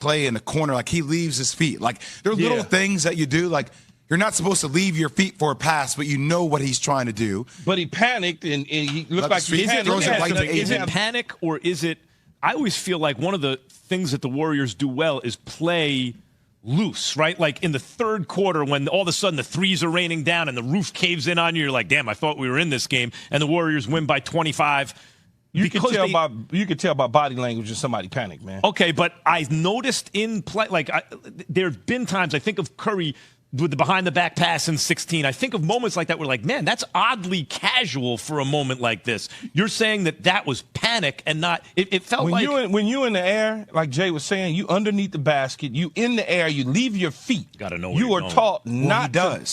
play in the corner, like he leaves his feet. Like there are little things that you do, like you're not supposed to leave your feet for a pass, but you know what he's trying to do. But he panicked, and he looked like he panicked. Is it panic, or is it – I always feel like one of the things that the Warriors do well is play loose, right? Like in the third quarter when all of a sudden the threes are raining down and the roof caves in on you, you're like, damn, I thought we were in this game, and the Warriors win by 25. You can tell by body language if somebody panicked, man. Okay, but I noticed in play, like there have been times, I think of Curry with the behind-the-back pass in 16. I think of moments like that where, like, man, that's oddly casual for a moment like this. You're saying that was panic and not – it felt when you in the air, like Jay was saying, you underneath the basket, you in the air, you leave your feet. Got to know where you are taught not to.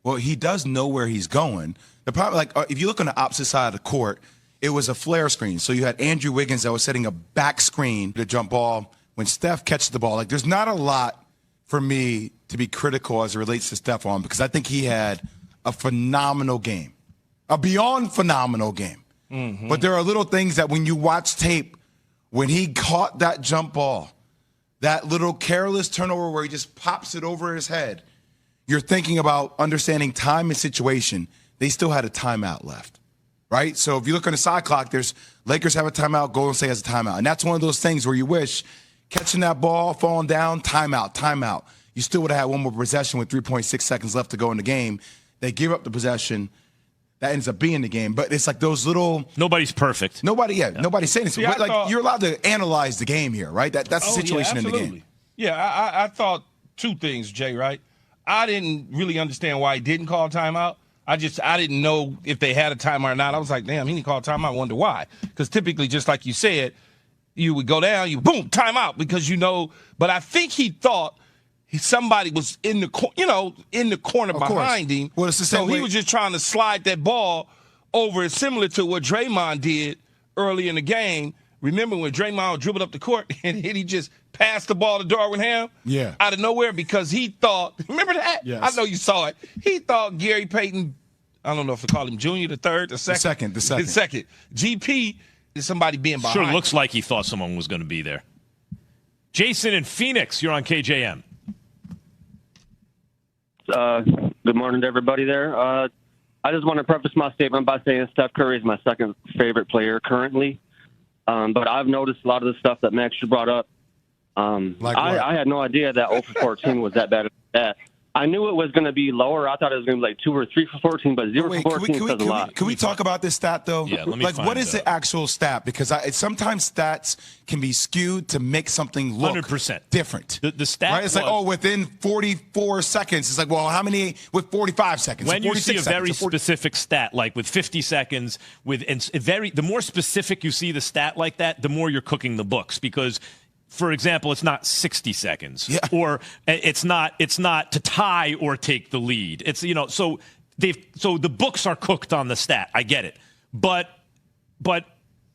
Well, he does know where he's going. The problem, like, if you look on the opposite side of the court, it was a flare screen. So you had Andrew Wiggins that was setting a back screen to jump ball. When Steph catches the ball, like, there's not a lot for me to be critical as it relates to Stephon, because I think he had a phenomenal game, a beyond phenomenal game. Mm-hmm. But there are little things that when you watch tape, when he caught that jump ball, that little careless turnover where he just pops it over his head, you're thinking about understanding time and situation. They still had a timeout left, right? So if you look on the side clock, there's Lakers have a timeout, Golden State has a timeout. And that's one of those things where you wish catching that ball, falling down, timeout. You still would have had one more possession with 3.6 seconds left to go in the game. They give up the possession. That ends up being the game. But it's like those little – nobody's perfect. Nobody's saying this. But like, you're allowed to analyze the game here, right? That's the situation in the game. Yeah, I thought two things, Jay, right? I didn't really understand why he didn't call timeout. I didn't know if they had a timeout or not. I was like, damn, he didn't call timeout. I wonder why. Because typically, just like you said, you would go down, boom, timeout, because you know. But I think he thought – somebody was in the corner behind him. Well, it's the same so he was just trying to slide that ball over, similar to what Draymond did early in the game. Remember when Draymond dribbled up the court and he just passed the ball to Darvin Ham? Yeah. Out of nowhere, because he thought, remember that? Yes. I know you saw it. He thought Gary Payton, I don't know if to call him junior, the third, the second. The second. GP is somebody being behind. Sure looks like he thought someone was going to be there. Jason in Phoenix, you're on KJM. Good morning to everybody there. I just want to preface my statement by saying Steph Curry is my second favorite player currently. But I've noticed a lot of the stuff that Max brought up. I had no idea that 0 for 14 was that bad at that. I knew it was going to be lower. I thought it was going to be like 2 or 3 for 14, but 0 for 14 says a lot. Can we talk about this stat, though? Yeah, let me find what is the actual stat? Because sometimes stats can be skewed to make something look 100% different. The stat right? It's like, within 44 seconds. It's like, well, how many with 45 seconds? When you see a very seconds, specific stat, like with 50 seconds, the more specific you see the stat like that, the more you're cooking the books, because – for example, it's not 60 seconds, or it's not to tie or take the lead. It's so the books are cooked on the stat. I get it, but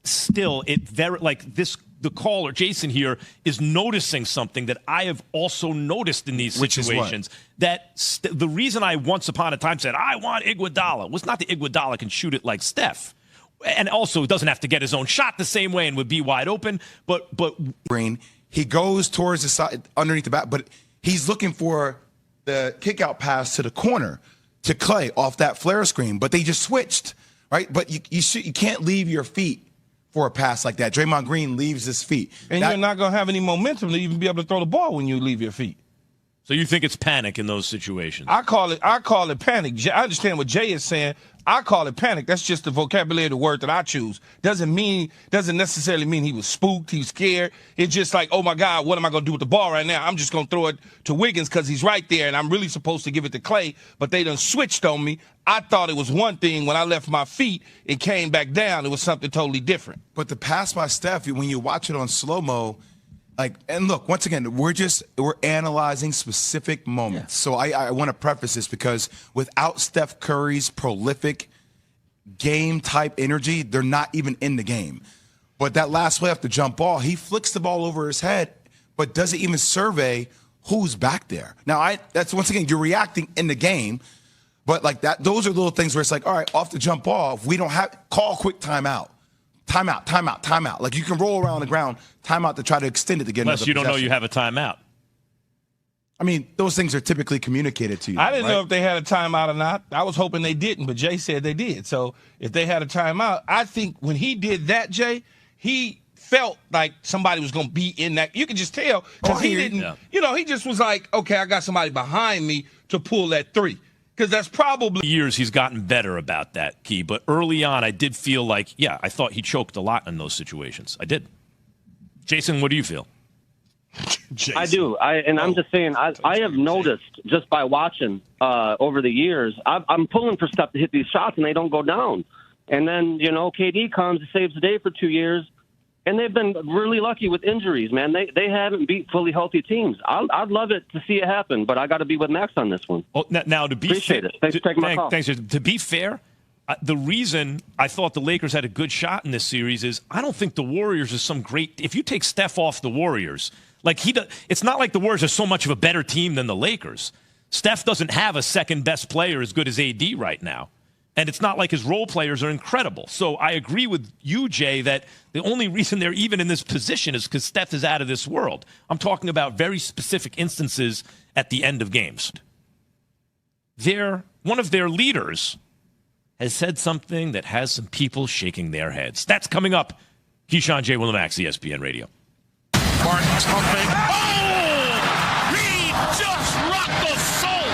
still, the caller Jason here is noticing something that I have also noticed in these situations. That the reason I once upon a time said I want Iguodala was not that Iguodala can shoot it like Steph. And also, doesn't have to get his own shot the same way and would be wide open. But he goes towards the side underneath the back, but he's looking for the kick-out pass to the corner to Clay off that flare screen. But they just switched, right? But you can't leave your feet for a pass like that. Draymond Green leaves his feet. And you're not going to have any momentum to even be able to throw the ball when you leave your feet. So you think it's panic in those situations? I call it panic. I understand what Jay is saying. I call it panic. That's just the vocabulary of the word that I choose. Doesn't necessarily mean he was spooked, he was scared. It's just like, oh my God, what am I going to do with the ball right now? I'm just going to throw it to Wiggins because he's right there, and I'm really supposed to give it to Clay, but they done switched on me. I thought it was one thing. When I left my feet, it came back down. It was something totally different. But the pass by Steph, when you watch it on slow-mo, and look, once again, we're analyzing specific moments. Yeah. So I want to preface this because without Steph Curry's prolific game-type energy, they're not even in the game. But that last play off the jump ball, he flicks the ball over his head, but doesn't even survey who's back there. Now, that's once again, you're reacting in the game, but like that, those are little things where it's like, all right, off the jump ball, if we don't call quick timeout. timeout, timeout, timeout. Like you can roll around the ground, timeout to try to extend it to get Unless another you don't know possession. you have a timeout. I mean, those things are typically communicated to you. I didn't right? know if they had a timeout or not. I was hoping they didn't, but Jay said they did. So if they had a timeout, I think when he did that, Jay, he felt like somebody was going to be in that. You could just tell because he didn't, he just was like, okay, I got somebody behind me to pull that three. Because that's probably years he's gotten better about that, Key. But early on, I did feel like, I thought he choked a lot in those situations. I did. Jason, what do you feel? Jason. I do. I'm just saying, I have noticed just by watching over the years, I'm pulling for stuff to hit these shots and they don't go down. And then, KD comes and saves the day for 2 years. And they've been really lucky with injuries, man. They haven't beat fully healthy teams. I'd love it to see it happen, but I got to be with Max on this one. Oh, now to be appreciate it. Thanks for taking my call. Thanks. To be fair, the reason I thought the Lakers had a good shot in this series is I don't think the Warriors are some great. If you take Steph off the Warriors, it's not like the Warriors are so much of a better team than the Lakers. Steph doesn't have a second best player as good as AD right now. And it's not like his role players are incredible. So I agree with you, Jay, that the only reason they're even in this position is because Steph is out of this world. I'm talking about very specific instances at the end of games. One of their leaders has said something that has some people shaking their heads. That's coming up. Keyshawn J. Willimax, ESPN Radio. Martin's humping. Oh! He just rocked the soul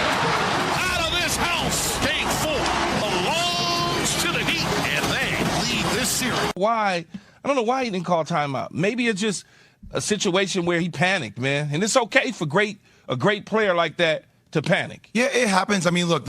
out of this house. Game 4 belongs to the Heat, and they lead this series. why. I don't know why he didn't call timeout. Maybe it's just a situation where he panicked, man. And it's okay for a great player like that to panic. Yeah, it happens. I mean, look.